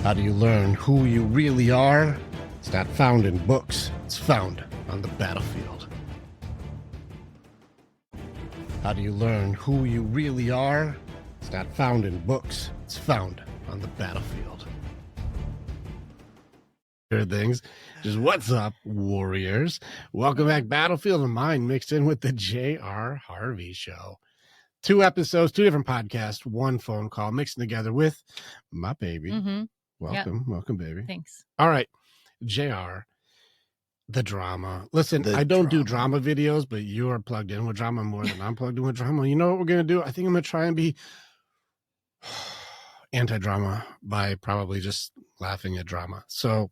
How do you learn who you really are? It's not found in books. It's found on the battlefield. How do you learn who you really are? It's not found in books. It's found on the battlefield. Things. Just what's up, warriors? Welcome back. Battlefield of Mind mixed in with the JR Harvey show. 2 episodes, 2 different podcasts, 1 phone call mixing together with my baby. Welcome, welcome, baby. Thanks. All right, JR, the drama. Listen, I don't do drama videos, but you are plugged in with drama more than I'm plugged in with drama. You know what we're going to do? I think I'm going to try and be anti-drama by probably just laughing at drama. So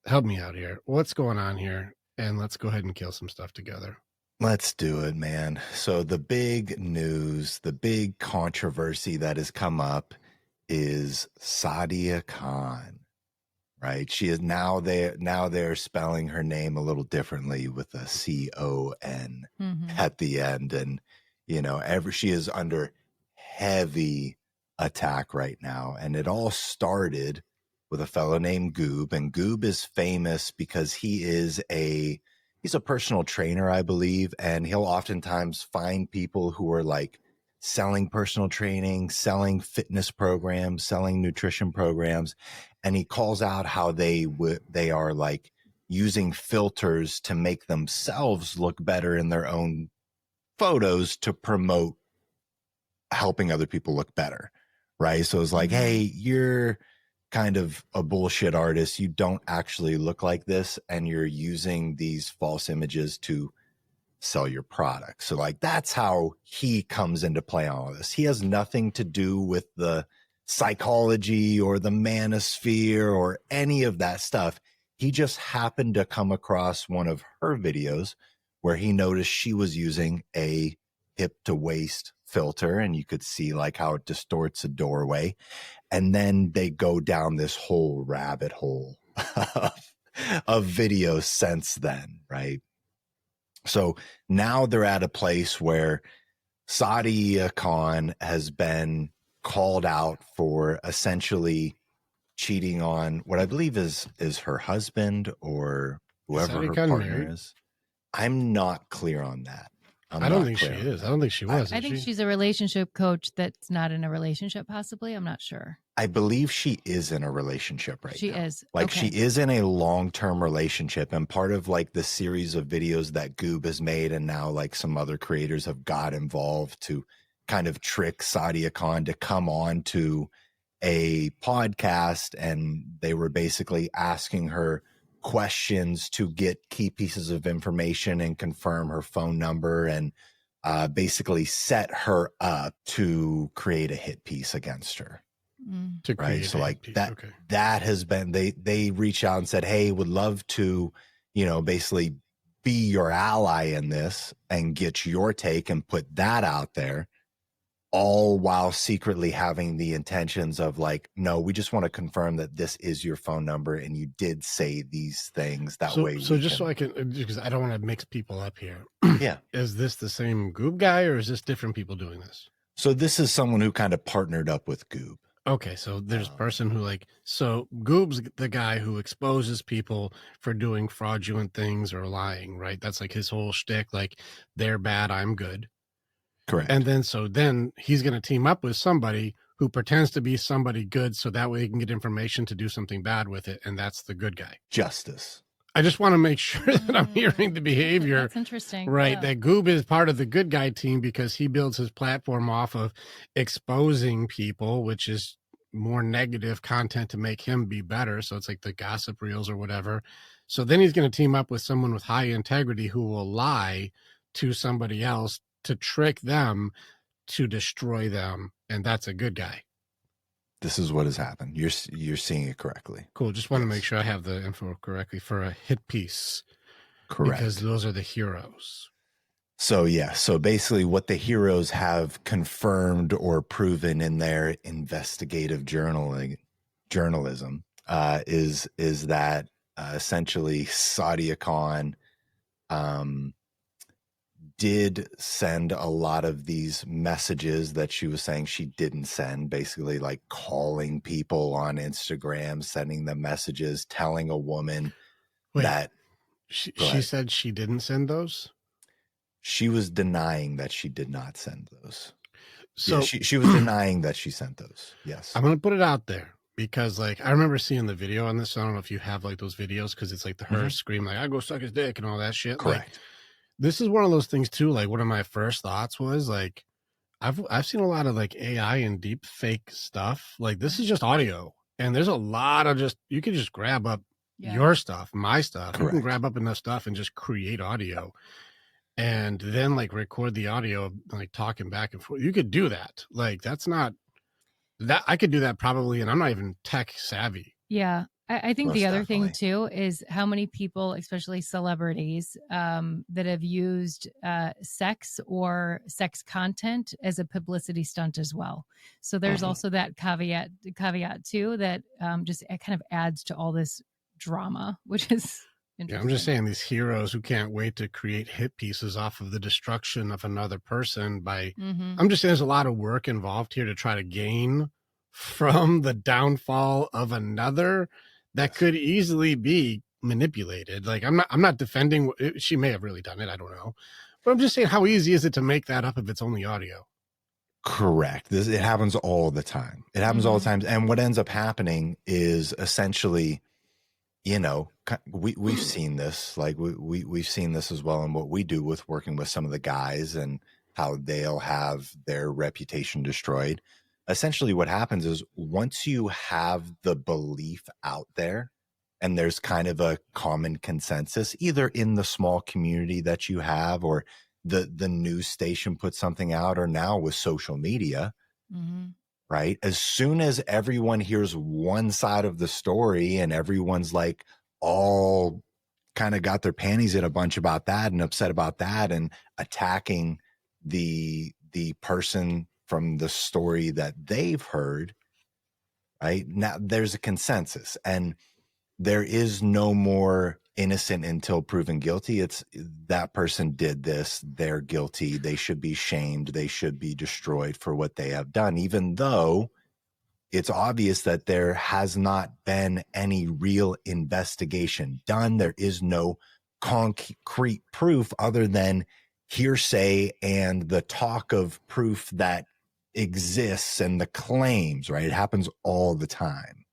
help me out here. What's going on here? And let's go ahead and kill some stuff together. Let's do it, man. So the big news, the big controversy that has come up is Sadia Khan, right? She is now they're spelling her name a little differently with a C-O-N at the end. And, you know, she is under heavy attack right now. And it all started with a fellow named Goob. And Goob is famous because he's a personal trainer, I believe. And he'll oftentimes find people who are like selling personal training, selling fitness programs, selling nutrition programs. And he calls out how they are like using filters to make themselves look better in their own photos to promote helping other people look better. Right. So it's like, hey, you're kind of a bullshit artist. You don't actually look like this. And you're using these false images to sell your product. So like, that's how he comes into play on all this. He has nothing to do with the psychology or the manosphere or any of that stuff. He just happened to come across one of her videos where he noticed she was using a hip to waist filter, and you could see like how it distorts a doorway. And then they go down this whole rabbit hole of videos since then, right? So now they're at a place where Sadia Khan has been called out for essentially cheating on what I believe is her husband or whoever her partner is. I'm not clear on that. I don't think she is. I don't think she was. I think she's a relationship coach that's not in a relationship, possibly. I'm not sure. I believe she is in a relationship right now. She is. Like, she is in a long-term relationship. And part of like the series of videos that Goob has made, and now like some other creators have got involved to kind of trick Sadia Khan to come on to a podcast. And they were basically asking her questions to get key pieces of information and confirm her phone number and basically set her up to create a hit piece against her. Right. So like that has been, they reached out and said, hey, would love to, you know, basically be your ally in this and get your take and put that out there, all while secretly having the intentions of like, no, we just want to confirm that this is your phone number and you did say these things that way. So just so I can, because I don't want to mix people up here. Yeah. Is this the same Goob guy or is this different people doing this? So this is someone who kind of partnered up with Goob. Okay, so there's a person who so Goob's the guy who exposes people for doing fraudulent things or lying, right? That's like his whole shtick, like they're bad, I'm good. Correct. And then he's going to team up with somebody who pretends to be somebody good so that way he can get information to do something bad with it, and that's the good guy. Justice. I just want to make sure that I'm hearing the behavior. That's interesting. Right. Yeah. That Goob is part of the good guy team because he builds his platform off of exposing people, which is more negative content to make him be better. So it's like the gossip reels or whatever. So then he's going to team up with someone with high integrity who will lie to somebody else to trick them to destroy them. And that's a good guy. This is what has happened. You're seeing it correctly. Cool. Just want to make sure I have the info correctly for a hit piece. Correct. Because those are the heroes. So yeah. So basically what the heroes have confirmed or proven in their investigative journalism is that essentially Sadia Khan did send a lot of these messages that she was saying she didn't send, basically like calling people on Instagram, sending them messages, telling a woman that she said she didn't send those. She was denying that she did not send those. So yeah, she was denying that she sent those. Yes. I'm going to put it out there because like I remember seeing the video on this. I don't know if you have like those videos because it's like her scream like I go suck his dick and all that shit. Correct. Like, this is one of those things too. Like one of my first thoughts was like I've seen a lot of like AI and deep fake stuff. Like this is just audio, and there's a lot of you can just grab up your stuff, my stuff. Correct. You can grab up enough stuff and just create audio, and then like record the audio, like talking back and forth. You could do that. Like that's not that I could do that probably, and I'm not even tech savvy. Yeah. I think Most the other definitely. thing too is how many people, especially celebrities, that have used sex or sex content as a publicity stunt as well. So there's also that caveat too that just it kind of adds to all this drama, which is interesting. Yeah, I'm just saying these heroes who can't wait to create hit pieces off of the destruction of another person by. I'm just saying there's a lot of work involved here to try to gain from the downfall of another. That could easily be manipulated. Like I'm not defending. She may have really done it. I don't know, but I'm just saying, how easy is it to make that up if it's only audio? Correct. It happens all the time. It happens all the time. And what ends up happening is essentially, you know, we've seen this. Like we've seen this as well in what we do with working with some of the guys and how they'll have their reputation destroyed. Essentially what happens is once you have the belief out there and there's kind of a common consensus, either in the small community that you have or the news station puts something out, or now with social media, right? As soon as everyone hears one side of the story and everyone's like all kind of got their panties in a bunch about that and upset about that and attacking the person from the story that they've heard, right? Now there's a consensus and there is no more innocent until proven guilty. It's that person did this, they're guilty, they should be shamed, they should be destroyed for what they have done, even though it's obvious that there has not been any real investigation done. There is no concrete proof other than hearsay and the talk of proof that exists and the claims, right? It happens all the time.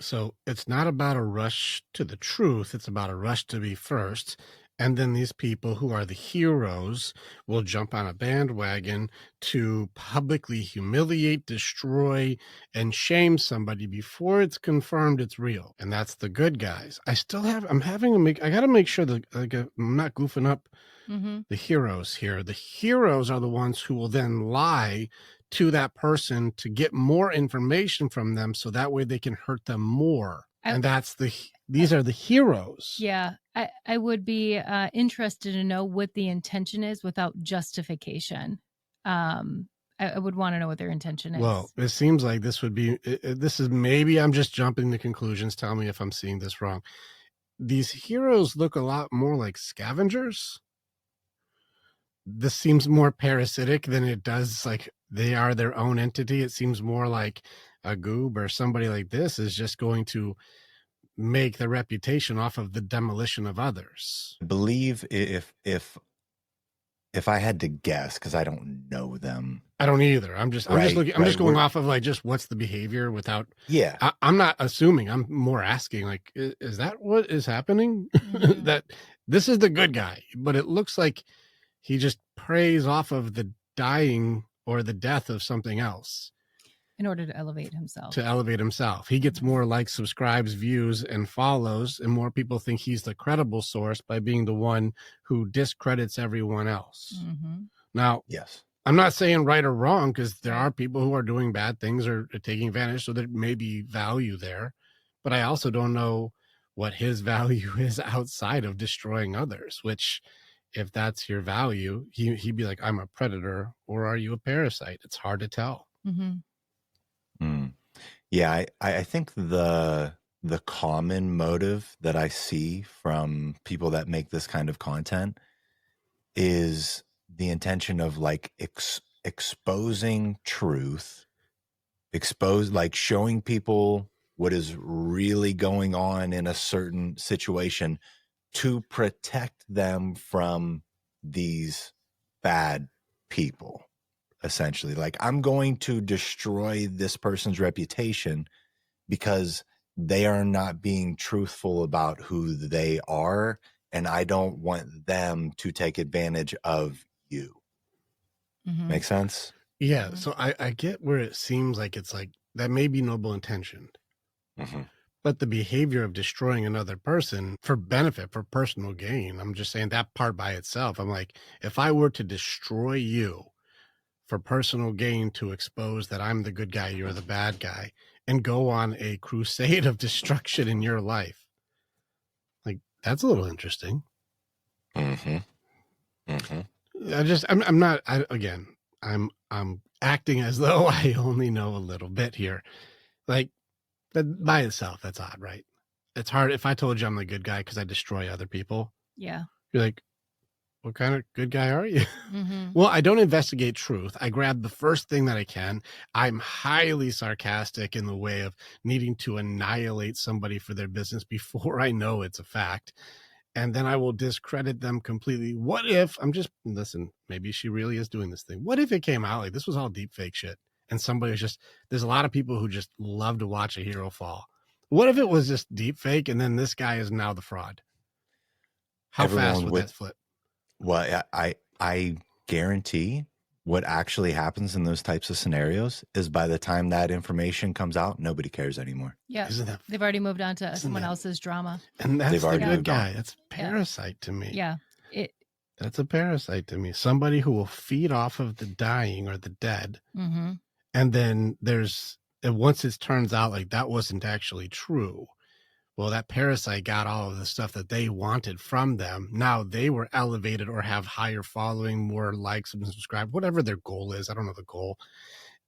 So it's not about a rush to the truth. It's about a rush to be first. And then these people who are the heroes will jump on a bandwagon to publicly humiliate, destroy, and shame somebody before it's confirmed it's real. And that's the good guys. I got to make sure that I'm not goofing up the heroes here. The heroes are the ones who will then lie to that person to get more information from them so that way they can hurt them more. And these are the heroes. Yeah. I would be interested to know what the intention is without justification. I would want to know what their intention is. Well, it seems like this is maybe I'm just jumping to conclusions. Tell me if I'm seeing this wrong. These heroes look a lot more like scavengers. This seems more parasitic than it does like they are their own entity. It seems more like a goob or somebody like this is just going to make their reputation off of the demolition of others. I believe if I had to guess, because I don't know them. I don't either. I'm just going off of like just what's the behavior without. Yeah. I'm not assuming. I'm more asking like, is that what is happening? That this is the good guy, but it looks like he just preys off of the dying or the death of something else. In order to elevate himself. He gets more likes, subscribes, views, and follows, and more people think he's the credible source by being the one who discredits everyone else. Now, yes, I'm not saying right or wrong, because there are people who are doing bad things or taking advantage, so there may be value there. But I also don't know what his value is outside of destroying others, which if that's your value, he'd be like, I'm a predator, or are you a parasite? It's hard to tell. Yeah, I think the common motive that I see from people that make this kind of content is the intention of like exposing truth, like showing people what is really going on in a certain situation to protect them from these bad people, essentially. Like, I'm going to destroy this person's reputation because they are not being truthful about who they are, and I don't want them to take advantage of you. Mm-hmm. Make sense? Yeah. So I get where it seems like it's like that may be noble intentioned, but the behavior of destroying another person for benefit, for personal gain, I'm just saying that part by itself. I'm like, if I were to destroy you for personal gain to expose that I'm the good guy, you're the bad guy, and go on a crusade of destruction in your life, like, that's a little interesting. I'm acting as though I only know a little bit here. Like, that by itself, that's odd, right? It's hard. If I told you I'm the good guy because I destroy other people, Yeah. you're like, what kind of good guy are you? Well, I don't investigate truth. I grab the first thing that I can. I'm highly sarcastic in the way of needing to annihilate somebody for their business before I know it's a fact. And then I will discredit them completely. What if listen, maybe she really is doing this thing. What if it came out like this was all deep fake shit? And somebody was there's a lot of people who just love to watch a hero fall. What if it was just deep fake and then this guy is now the fraud? How fast would that flip? Well, I guarantee what actually happens in those types of scenarios is by the time that information comes out, nobody cares anymore. Yeah. They've already moved on to someone else's drama. And that's the good guy. That's parasite to me. Yeah. That's a parasite to me. Somebody who will feed off of the dying or the dead. And then once it turns out like that wasn't actually true, well, that parasite got all of the stuff that they wanted from them. Now they were elevated or have higher following, more likes and subscribe, whatever their goal is. I don't know the goal.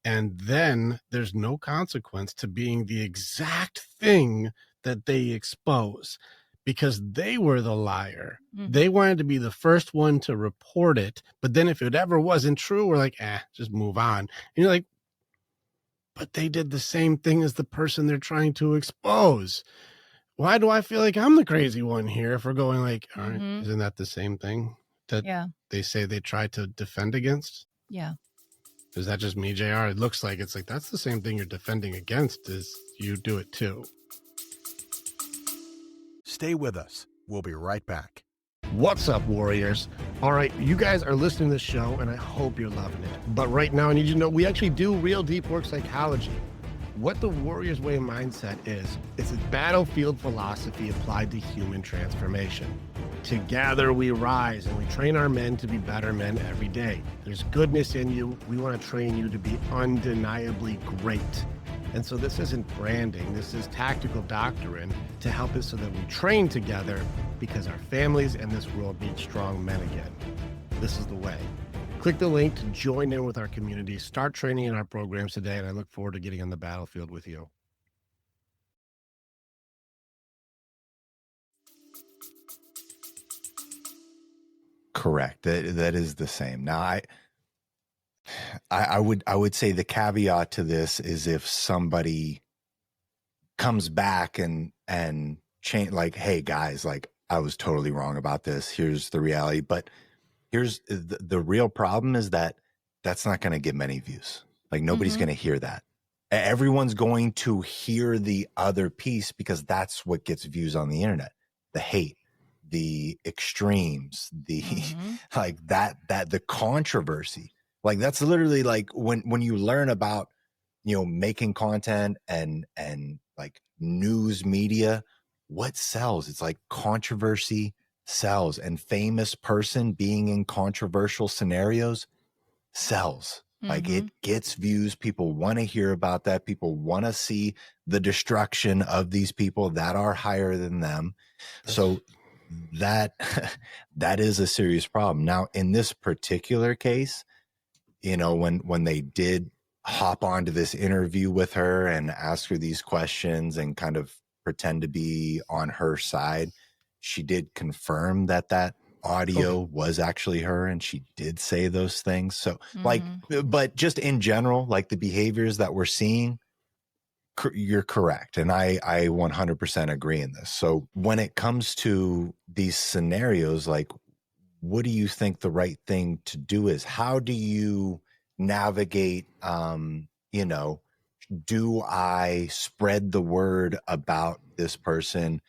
And then there's no consequence to being the exact thing that they expose because they were the liar. They wanted to be the first one to report it. But then if it ever wasn't true, we're like, just move on. And you're like, but they did the same thing as the person they're trying to expose. Why do I feel like I'm the crazy one here for going like, all right, isn't that the same thing that they say they try to defend against? Yeah. Is that just me, JR? It looks like it's like, that's the same thing you're defending against is you do it too. Stay with us. We'll be right back. What's up, Warriors? All right, you guys are listening to this show, and I hope you're loving it. But right now, I need you to know we actually do real deep work psychology. What the Warriors Way mindset is, it's a battlefield philosophy applied to human transformation. Together we rise and we train our men to be better men every day. There's goodness in you. We want to train you to be undeniably great. And so this isn't branding, this is tactical doctrine to help us so that we train together because our families and this world need strong men again. This is the way. Click the link to join in with our community, start training in our programs today, and I look forward to getting on the battlefield with you. Correct. That is the same. Now, I would say the caveat to this is if somebody comes back and change, like, hey guys, like I was totally wrong about this. Here's the reality. But here's the real problem is that that's not going to get many views. Like nobody's going to hear that. Everyone's going to hear the other piece because that's what gets views on the internet. The hate, the extremes, the like the controversy. Like that's literally like when you learn about, making content and like news media, what sells? It's like controversy sells, and famous person being in controversial scenarios sells. Like it gets views. People want to hear about that. People want to see the destruction of these people that are higher than them. So that is a serious problem. Now, in this particular case, when they did hop onto this interview with her and ask her these questions and kind of pretend to be on her side, she did confirm that audio was actually her and she did say those things. So like, Mhm. but just in general, like the behaviors that we're seeing, you're correct. And I 100% agree in this. So when it comes to these scenarios, like, what do you think the right thing to do is? How do you navigate, you know, do I spread the word about this person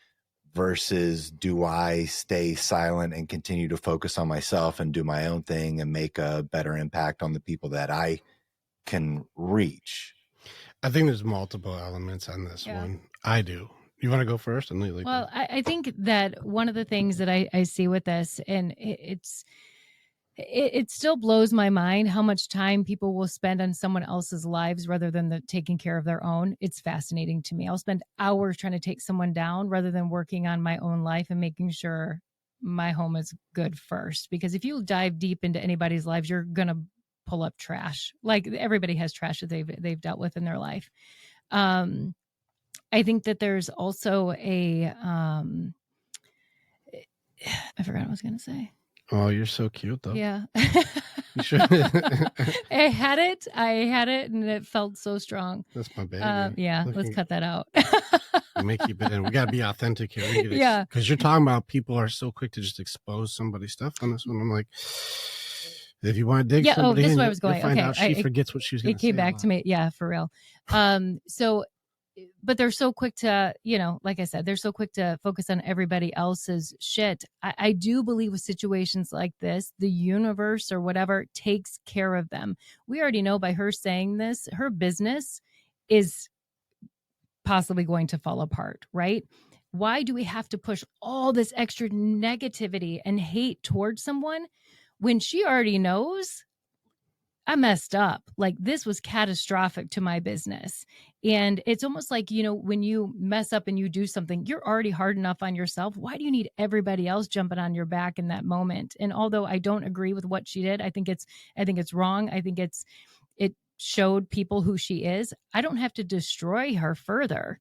versus do I stay silent and continue to focus on myself and do my own thing and make a better impact on the people that I can reach? I think there's multiple elements on this one. I do. You want to go first? And Well, I think that one of the things that I see with this, and it still blows my mind how much time people will spend on someone else's lives rather than taking care of their own. It's fascinating to me. I'll spend hours trying to take someone down rather than working on my own life and making sure my home is good first. Because if you dive deep into anybody's lives, you're gonna pull up trash. Like everybody has trash that they've dealt with in their life. I think that there's also I forgot what I was going to say. Oh, you're so cute, though. Yeah. You should. I had it, and it felt so strong. That's my baby. Yeah, let's cut that out. We may keep it in. We got to be authentic here. Yeah. Because you're talking about people are so quick to just expose somebody's stuff on this one. I'm like, if you want to dig somebody this is in, where I was going. Find Okay. out she forgets what she was going to say. It came back to me. Yeah, for real. But they're so quick to, like I said, they're so quick to focus on everybody else's shit. I do believe with situations like this, the universe or whatever takes care of them. We already know by her saying this, her business is possibly going to fall apart, right? Why do we have to push all this extra negativity and hate towards someone when she already knows I messed up? Like, this was catastrophic to my business. And it's almost like, when you mess up and you do something, you're already hard enough on yourself. Why do you need everybody else jumping on your back in that moment? And although I don't agree with what she did, I think it's wrong. I think it showed people who she is. I don't have to destroy her further.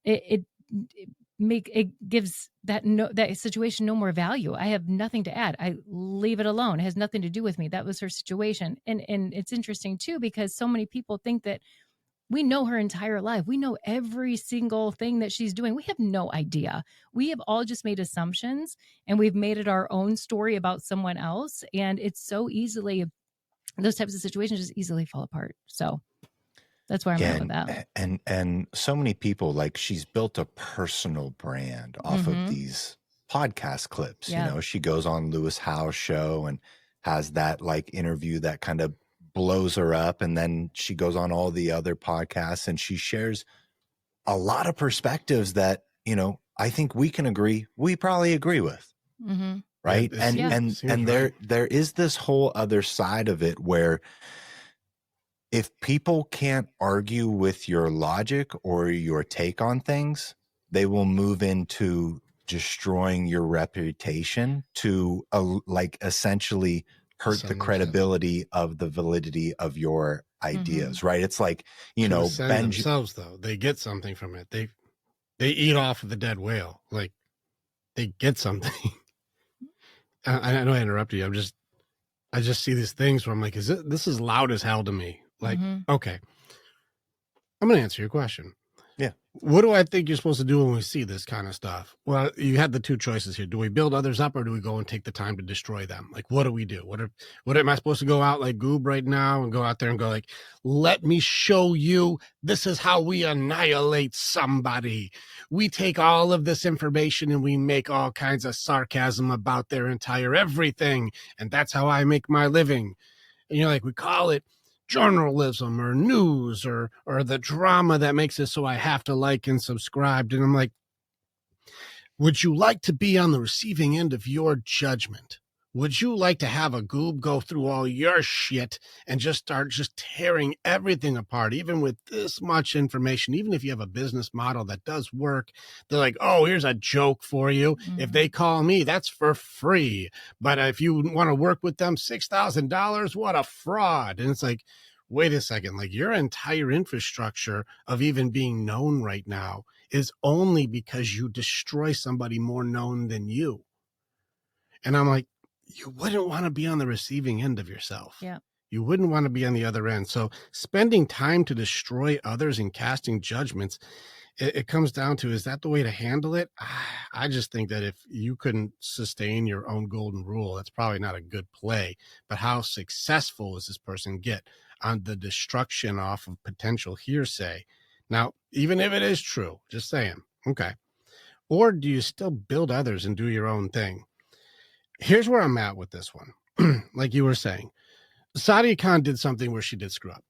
It gives that situation no more value. I have nothing to add. I leave it alone. It has nothing to do with me. That was her situation. And it's interesting too, because so many people think that we know her entire life. We know every single thing that she's doing. We have no idea. We have all just made assumptions and we've made it our own story about someone else. And it's so easily, those types of situations just easily fall apart. So that's where I'm at with that. And so many people, like, she's built a personal brand off of these podcast clips. Yeah. She goes on Lewis Howes' show and has that like interview that kind of blows her up. And then she goes on all the other podcasts and she shares a lot of perspectives that, I think we probably agree with. Mm-hmm. Right. Yeah, and there is this whole other side of it where if people can't argue with your logic or your take on things, they will move into destroying your reputation to essentially hurt the credibility of the validity of your ideas, right? It's like, themselves, though, they get something from it. They eat off of the dead whale. Like, they get something. I know I interrupted you. I just see these things where I'm like, this is loud as hell to me. Like, okay, I'm going to answer your question. Yeah. What do I think you're supposed to do when we see this kind of stuff? Well, you had the two choices here. Do we build others up or do we go and take the time to destroy them? Like, what do we do? What am I supposed to go out like Goob right now and go out there and go like, let me show you, this is how we annihilate somebody. We take all of this information and we make all kinds of sarcasm about their entire everything. And that's how I make my living. And like, we call it journalism or news or the drama that makes it so I have to like and subscribe. And I'm like, would you like to be on the receiving end of your judgment? Would you like to have a Goob go through all your shit and just start tearing everything apart, even with this much information? Even if you have a business model that does work, they're like, oh, here's a joke for you. If they call me, that's for free. But if you want to work with them, $6,000, what a fraud. And it's like, wait a second, like, your entire infrastructure of even being known right now is only because you destroy somebody more known than you. And I'm like, you wouldn't want to be on the receiving end of yourself. Yeah. You wouldn't want to be on the other end. So spending time to destroy others and casting judgments, it comes down to, is that the way to handle it? I just think that if you couldn't sustain your own golden rule, that's probably not a good play. But how successful does this person get on the destruction off of potential hearsay? Now, even if it is true, just saying, okay. Or do you still build others and do your own thing? Here's where I'm at with this one. Like you were saying, Sadia Khan did something where she did screw up.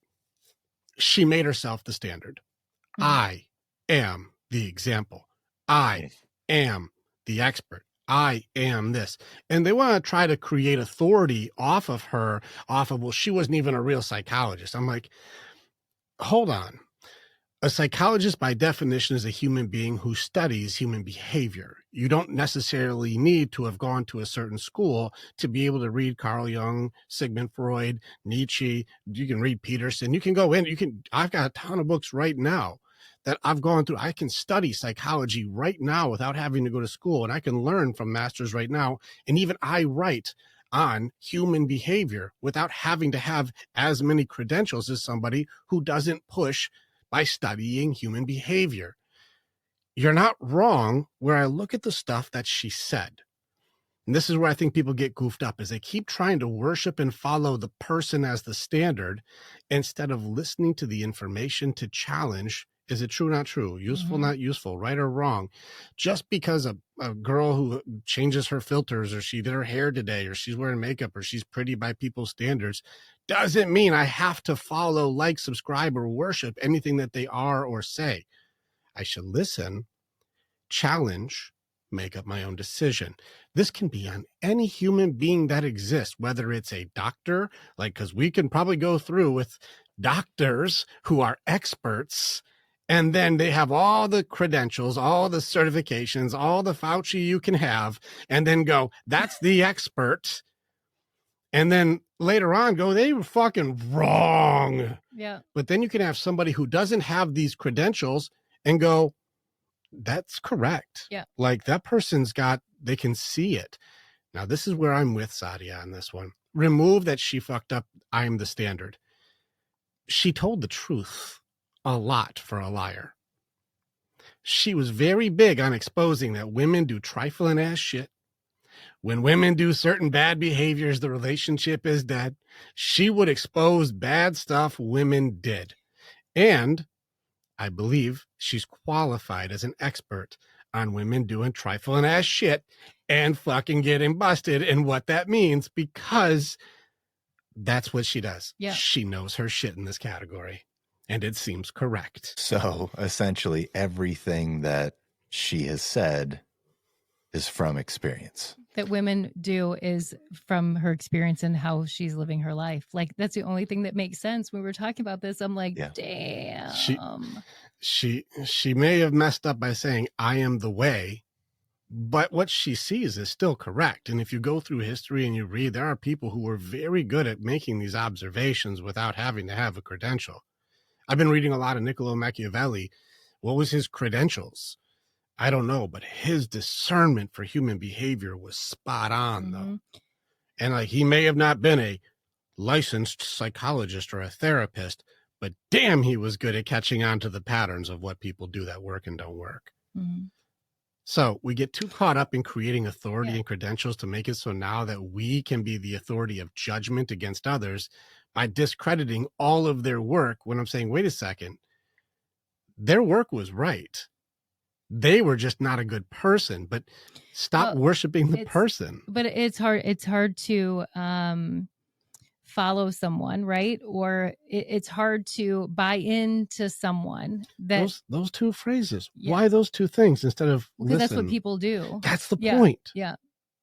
She made herself the standard. I am the example. I am the expert. I am this. And they want to try to create authority off of her, well, she wasn't even a real psychologist. I'm like, hold on. A psychologist, by definition, is a human being who studies human behavior. You don't necessarily need to have gone to a certain school to be able to read Carl Jung, Sigmund Freud, Nietzsche. You can read Peterson. You can go in. I've got a ton of books right now that I've gone through. I can study psychology right now without having to go to school, and I can learn from masters right now. And even I write on human behavior without having to have as many credentials as somebody who doesn't push by studying human behavior. You're not wrong where I look at the stuff that she said. And this is where I think people get goofed up, is they keep trying to worship and follow the person as the standard instead of listening to the information to challenge, is it true, not true, useful, not useful, right or wrong? Just because a girl who changes her filters, or she did her hair today, or she's wearing makeup, or she's pretty by people's standards, doesn't mean I have to follow, like, subscribe, or worship anything that they are or say. I should listen, challenge, make up my own decision. This can be on any human being that exists, whether it's a doctor, like, because we can probably go through with doctors who are experts, and then they have all the credentials, all the certifications, all the Fauci you can have, and then go, that's the expert. And then later on go, they were fucking wrong. Yeah. But then you can have somebody who doesn't have these credentials and go, that's correct. Yeah. Like, that person's they can see it. Now, this is where I'm with Sadia on this one. Remove that she fucked up, I'm the standard. She told the truth a lot for a liar. She was very big on exposing that women do trifling ass shit. When women do certain bad behaviors, the relationship is dead. She would expose bad stuff women did. And I believe she's qualified as an expert on women doing trifling ass shit and fucking getting busted and what that means, because that's what she does. Yeah. She knows her shit in this category, and it seems correct. So essentially everything that she has said is from experience. That women do is from her experience and how she's living her life. Like, that's the only thing that makes sense. When we were talking about this, I'm like, damn. She may have messed up by saying, I am the way, but what she sees is still correct. And if you go through history and you read, there are people who were very good at making these observations without having to have a credential. I've been reading a lot of Niccolo Machiavelli. What was his credentials? I don't know, but his discernment for human behavior was spot on, though. And like, he may have not been a licensed psychologist or a therapist, but damn, he was good at catching on to the patterns of what people do that work and don't work. So we get too caught up in creating authority and credentials to make it so now that we can be the authority of judgment against others by discrediting all of their work, when I'm saying, wait a second, their work was right. They were just not a good person, but stop worshiping the person. But it's hard to follow someone, right? Or it's hard to buy into someone. That those two phrases. Why those two things instead of listen? That's what people do. That's the point. Yeah.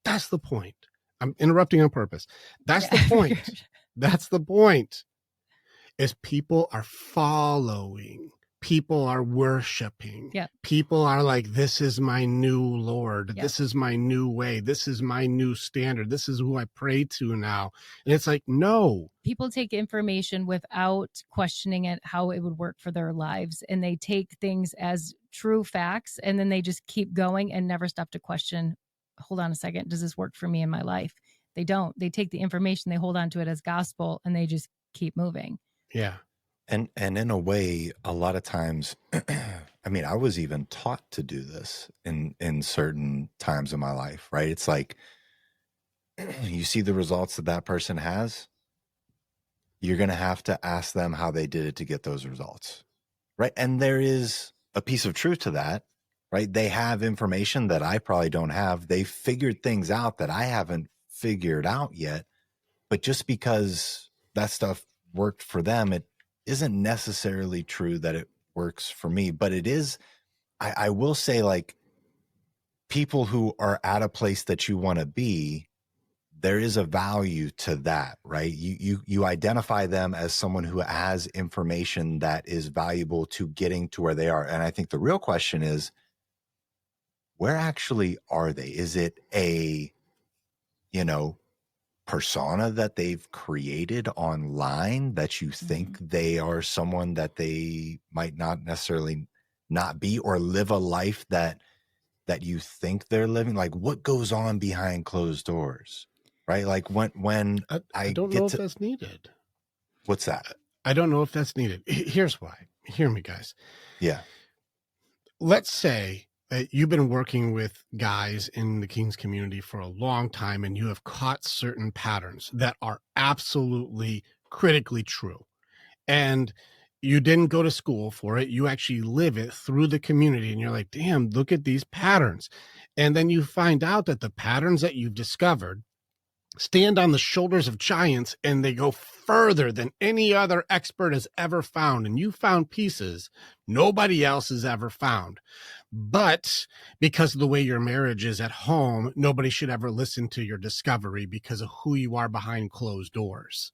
That's the point. I'm interrupting on purpose. That's the point. That's the point. Is people are following. People are worshiping. Yeah. People are like, this is my new Lord. Yeah. This is my new way. This is my new standard. This is who I pray to now. And it's like, no. People take information without questioning it, how it would work for their lives. And they take things as true facts, and then they just keep going and never stop to question hold on a second, does this work for me in my life? They don't. They take the information, they hold on to it as gospel, and they just keep moving. Yeah. And in a way, a lot of times, I mean, I was even taught to do this in certain times of my life, right? It's like, you see the results that person has, you're going to have to ask them how they did it to get those results, right? And there is a piece of truth to that, right? They have information that I probably don't have. They figured things out that I haven't figured out yet. But just because that stuff worked for them, it isn't necessarily true that it works for me. But it is, I will say, like, people who are at a place that you want to be, there is a value to that, right? You identify them as someone who has information that is valuable to getting to where they are. And I think the real question is, where actually are they? Is it a, persona that they've created online that you think they are someone that they might not necessarily not be, or live a life that you think they're living? Like, what goes on behind closed doors? Right? Like when I don't know if that's needed. What's that? I don't know if that's needed. Here's why. Hear me, guys. Yeah. Let's say that you've been working with guys in the King's community for a long time, and you have caught certain patterns that are absolutely critically true. And you didn't go to school for it. You actually live it through the community, and you're like, damn, look at these patterns. And then you find out that the patterns that you've discovered stand on the shoulders of giants, and they go further than any other expert has ever found. And you found pieces nobody else has ever found. But because of the way your marriage is at home, nobody should ever listen to your discovery because of who you are behind closed doors.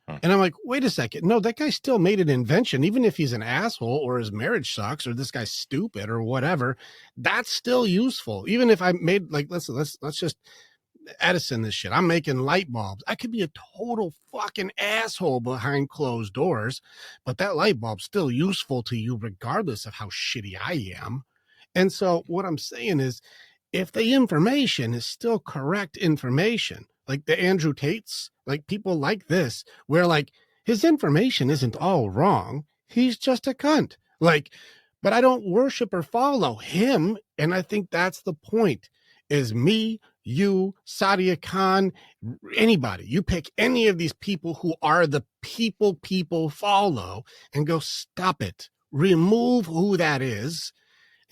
And I'm like, wait a second. No, that guy still made an invention. Even if he's an asshole or his marriage sucks or this guy's stupid or whatever, that's still useful. Even if I made, like, let's just Edison this shit. I'm making light bulbs. I could be a total fucking asshole behind closed doors, but that light bulb's still useful to you regardless of how shitty I am. And so what I'm saying is, if the information is still correct information, like the Andrew Tates, like people like this, where like his information isn't all wrong, he's just a cunt. Like, but I don't worship or follow him. And I think that's the point, is me, you, Sadia Khan, anybody. You pick any of these people who are the people follow and go, stop it. Remove who that is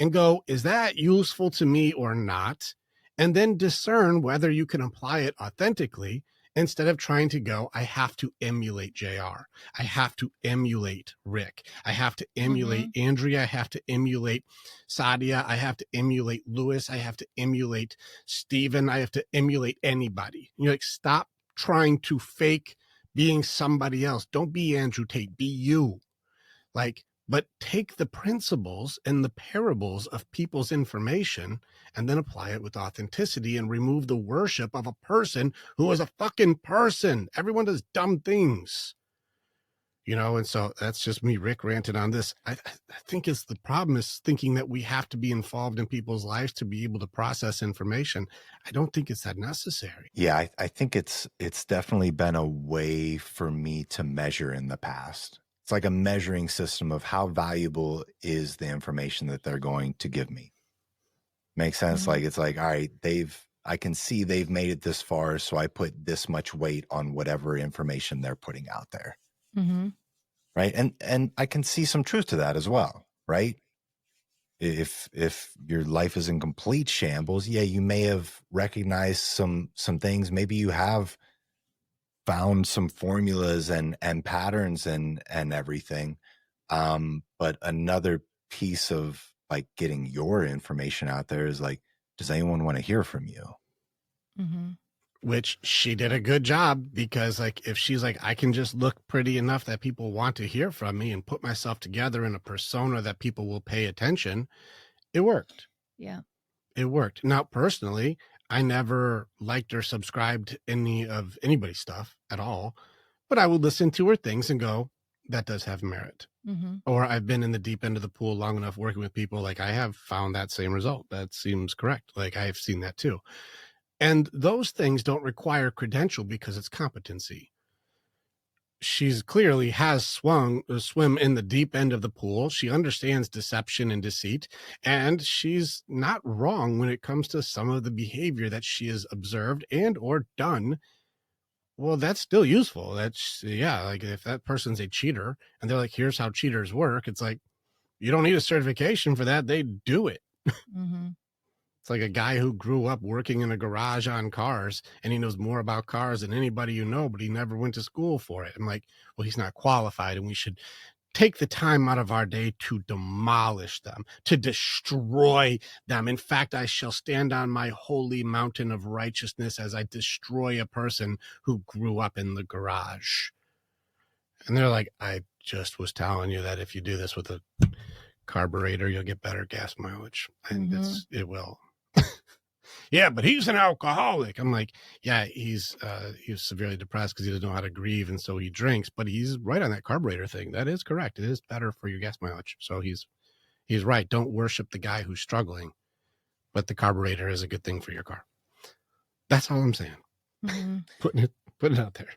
and go, is that useful to me or not? And then discern whether you can apply it authentically instead of trying to go, I have to emulate JR. I have to emulate Rick. I have to emulate Andrea. I have to emulate Sadia. I have to emulate Lewis. I have to emulate Steven. I have to emulate anybody. And you're like, stop trying to fake being somebody else. Don't be Andrew Tate. Be you. Like, but take the principles and the parables of people's information and then apply it with authenticity and remove the worship of a person who is a fucking person. Everyone does dumb things, and so that's just me, Rick, ranted on this. I think it's the problem is thinking that we have to be involved in people's lives to be able to process information. I don't think it's that necessary. Yeah, I think it's definitely been a way for me to measure in the past. It's like a measuring system of how valuable is the information that they're going to give me. Makes sense? Like, it's like, all right, I can see they've made it this far, so I put this much weight on whatever information they're putting out there. Right. And I can see some truth to that as well. Right. If your life is in complete shambles, yeah, you may have recognized some things. Maybe you have found some formulas and patterns and everything. But another piece of like getting your information out there is like, does anyone want to hear from you? Which she did a good job, because like, if she's like, I can just look pretty enough that people want to hear from me and put myself together in a persona that people will pay attention, it worked. Yeah. It worked. Now, personally, I never liked or subscribed to any of anybody's stuff at all, but I would listen to her things and go, that does have merit. Mm-hmm. Or I've been in the deep end of the pool long enough working with people, like I have found that same result. That seems correct. Like I have seen that too. And those things don't require credential because it's competency. She's clearly has swim in the deep end of the pool. She understands deception and deceit, and she's not wrong when it comes to some of the behavior that she has observed and or done. Well, that's still useful. That's, yeah, like if that person's a cheater and they're like, here's how cheaters work, it's like, you don't need a certification for that. They do it. Mm-hmm. It's like a guy who grew up working in a garage on cars and he knows more about cars than anybody you know, but he never went to school for it. I'm like, well, he's not qualified, and we should take the time out of our day to demolish them, to destroy them. In fact, I shall stand on my holy mountain of righteousness as I destroy a person who grew up in the garage. And they're like, I just was telling you that if you do this with a carburetor, you'll get better gas mileage. And it will. Yeah, but he's an alcoholic. I'm like, yeah, he was severely depressed because he doesn't know how to grieve, and so he drinks. But he's right on that carburetor thing. That is correct. It is better for your gas mileage. So he's right. Don't worship the guy who's struggling, but the carburetor is a good thing for your car. That's all I'm saying. Mm-hmm. Putting it out there.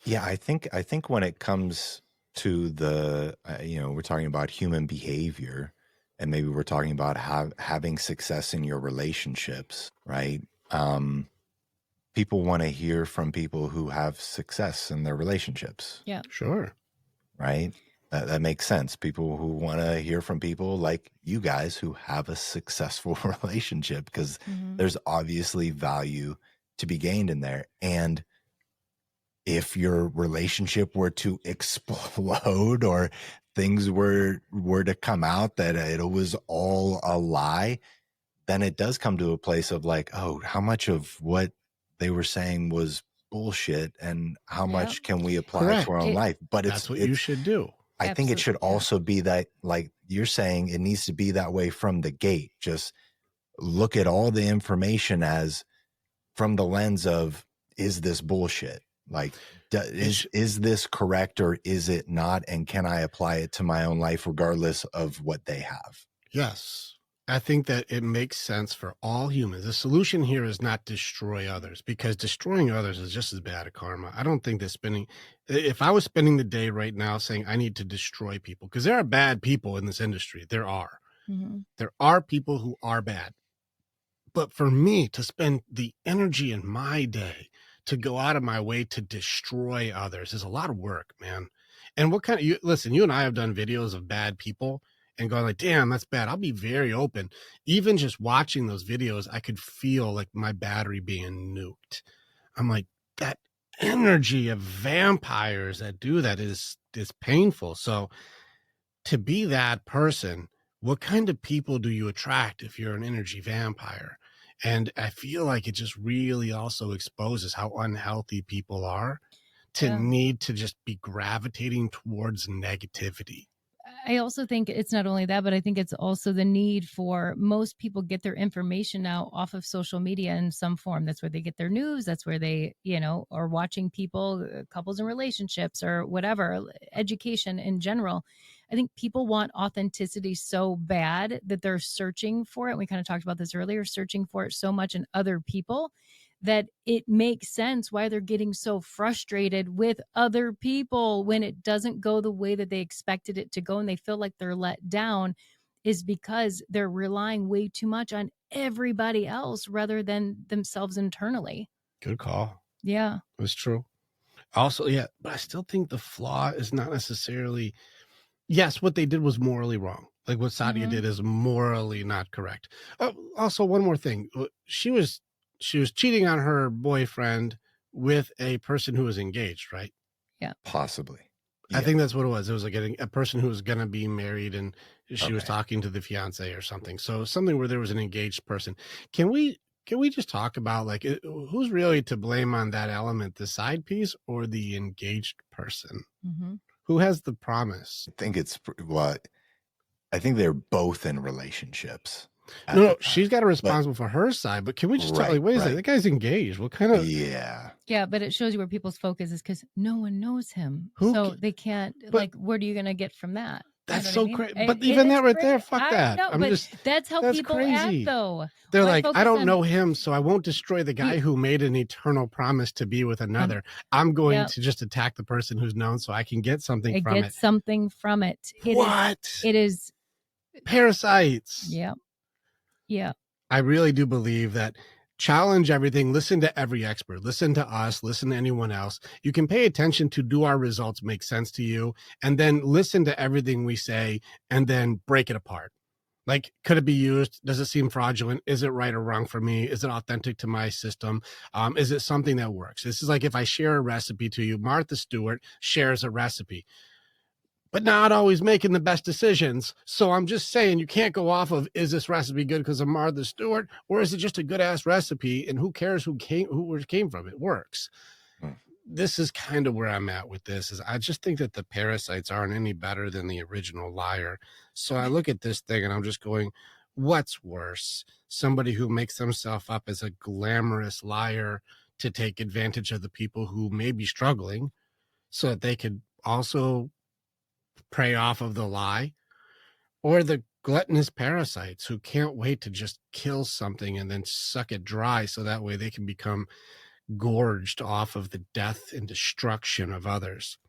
Yeah, I think when it comes to the we're talking about human behavior, and maybe we're talking about having success in your relationships, right? People want to hear from people who have success in their relationships. Yeah, sure, right. That makes sense. People who want to hear from people like you guys who have a successful relationship, because there's obviously value to be gained in there. And if your relationship were to explode or things were to come out that it was all a lie, then it does come to a place of like, oh, how much of what they were saying was bullshit, and how much can we apply to our own life? But that's what you should do. I think it should also be that, like you're saying, it needs to be that way from the gate. Just look at all the information as from the lens of, is this bullshit? Like, is this correct or is it not? And can I apply it to my own life regardless of what they have? Yes. I think that it makes sense for all humans. The solution here is not destroy others, because destroying others is just as bad a karma. I don't think that if I was spending the day right now saying I need to destroy people, because there are bad people in this industry. There are. There are people who are bad. But for me to spend the energy in my day to go out of my way to destroy others is a lot of work, man. And listen, you and I have done videos of bad people and going like, damn, that's bad. I'll be very open. Even just watching those videos, I could feel like my battery being nuked. I'm like, that energy of vampires that do that is painful. So to be that person, what kind of people do you attract if you're an energy vampire? And I feel like it just really also exposes how unhealthy people are to need to just be gravitating towards negativity. I also think it's not only that, but I think it's also the need for most people get their information now off of social media in some form. That's where they get their news. That's where they, are watching people, couples and relationships or whatever, education in general. I think people want authenticity so bad that they're searching for it. We kind of talked about this earlier, searching for it so much in other people that it makes sense why they're getting so frustrated with other people when it doesn't go the way that they expected it to go and they feel like they're let down, is because they're relying way too much on everybody else rather than themselves internally. Good call. Yeah. It's true. Also, yeah, but I still think the flaw is not necessarily, yes, what they did was morally wrong. Like what Sadia did is morally not correct. Also, one more thing. She was cheating on her boyfriend with a person who was engaged, right? Yeah. Possibly. I think that's what it was. It was like a person who was going to be married and she was talking to the fiance or something. So something where there was an engaged person. Can we just talk about like who's really to blame on that element, the side piece or the engaged person? Who has the promise? I think I think they're both in relationships. at No, the no, time. she's got a But responsible for her side, but can we just tell, like, wait a second, right. that guy's engaged. What kind of Yeah. Yeah, but it shows you where people's focus is because no one knows him. Who So ca- they can't, but like, what are you going to get from that? You that's know what I so mean? crazy. It, But it even is that right there, crazy. fuck I that. know, I'm but just that's how that's people crazy. act, though. They're Why like, I focus don't on know him, so I won't destroy the guy you? who made an eternal promise to be with another. I'm going Yeah, to just attack the person who's known so I can get something it from it. gets something from it. What? It is. Parasites. Yeah, yeah. I really do believe that challenge everything, listen to every expert, listen to us, listen to anyone else. You can pay attention to, do our results make sense to you? And then listen to everything we say and then break it apart. Like, could it be used? Does it seem fraudulent? Is it right or wrong for me? Is it authentic to my system? Is it something that works? This is like if I share a recipe to you, Martha Stewart shares a recipe, but not always making the best decisions. So I'm just saying, you can't go off of, is this recipe good because of Martha Stewart, or is it just a good ass recipe? And who cares who came from it? It works. This is kind of where I'm at with this. Is I just think that the parasites aren't any better than the original liar. So I look at this thing and I'm just going, what's worse? Somebody who makes themselves up as a glamorous liar to take advantage of the people who may be struggling so that they could also prey off of the lie, or the gluttonous parasites who can't wait to just kill something and then suck it dry so that way they can become gorged off of the death and destruction of others.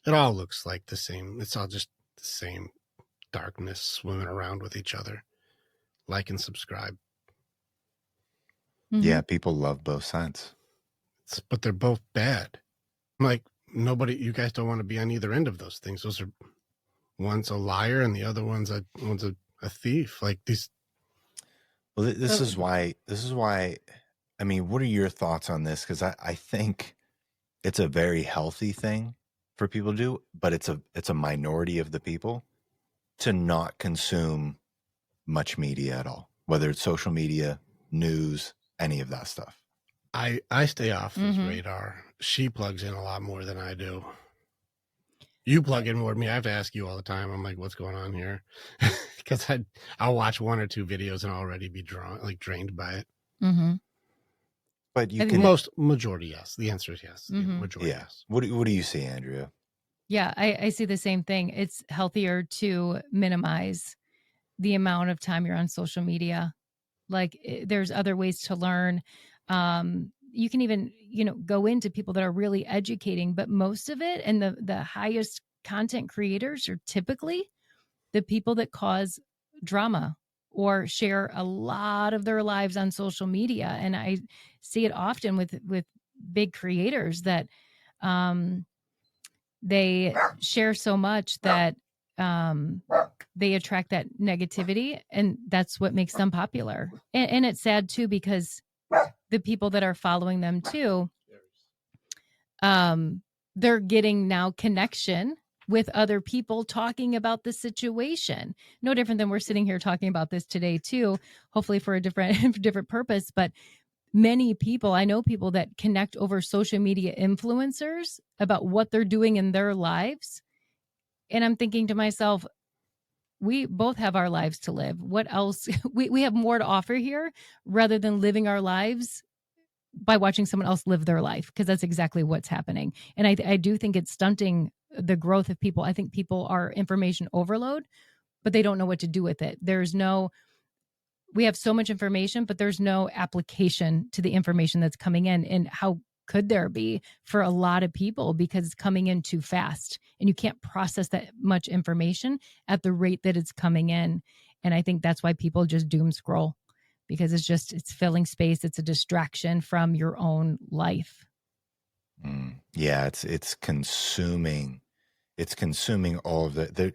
It all looks like the same. It's all just the same darkness swimming around with each other. Like and subscribe. Yeah, people love both sides. But they're both bad. Like, nobody, you guys don't want to be on either end of those things. Those are, one's a liar and the other one's a thief. Like these. Well, this is why, I mean, what are your thoughts on this? Because I think it's a very healthy thing for people to do, but it's a minority of the people to not consume much media at all, whether it's social media, news, any of that stuff. I stay off this radar. She plugs in a lot more than I do. You plug in more than me. I have to ask you all the time. I'm like, what's going on here? Because I'll watch one or two videos and already be drained by it. But you can majority yes. The answer is yes. Majority yes. What do you see, Andrea? Yeah, I see the same thing. It's healthier to minimize the amount of time you're on social media. Like, there's other ways to learn. You can even, go into people that are really educating, but most of it and the highest content creators are typically the people that cause drama or share a lot of their lives on social media. And I see it often with big creators that they share so much that they attract that negativity, and that's what makes them popular. And it's sad too, because the people that are following them too, they're getting now connection with other people talking about the situation. No different than we're sitting here talking about this today too, hopefully for a different purpose. But many people, I know people that connect over social media influencers about what they're doing in their lives. And I'm thinking to myself, we both have our lives to live. What else? We have more to offer here rather than living our lives by watching someone else live their life, because that's exactly what's happening. And I do think it's stunting the growth of people. I think people are information overload, but they don't know what to do with it. We have so much information, but there's no application to the information that's coming in. And how could there be for a lot of people, because it's coming in too fast and you can't process that much information at the rate that it's coming in. And I think that's why people just doom scroll, because it's filling space. It's a distraction from your own life. Yeah, it's consuming. It's consuming all of the.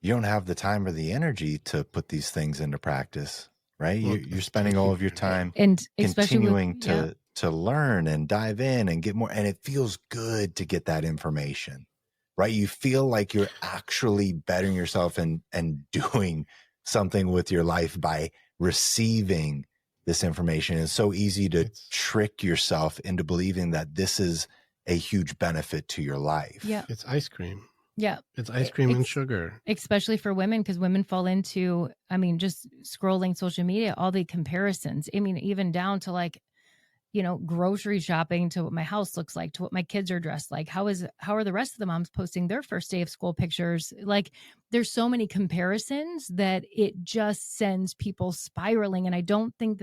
You don't have the time or the energy to put these things into practice, right? Well, you're spending all of your time and continuing to learn and dive in and get more. And it feels good to get that information, right? You feel like you're actually bettering yourself and doing something with your life by receiving this information. It's so easy to trick yourself into believing that this is a huge benefit to your life. Yeah. It's ice cream. Yeah. It's ice cream and sugar. Especially for women, because women fall into, I mean, just scrolling social media, all the comparisons. I mean, even down to like, grocery shopping, to what my house looks like, to what my kids are dressed like. How are the rest of the moms posting their first day of school pictures? Like, there's so many comparisons that it just sends people spiraling. And I don't think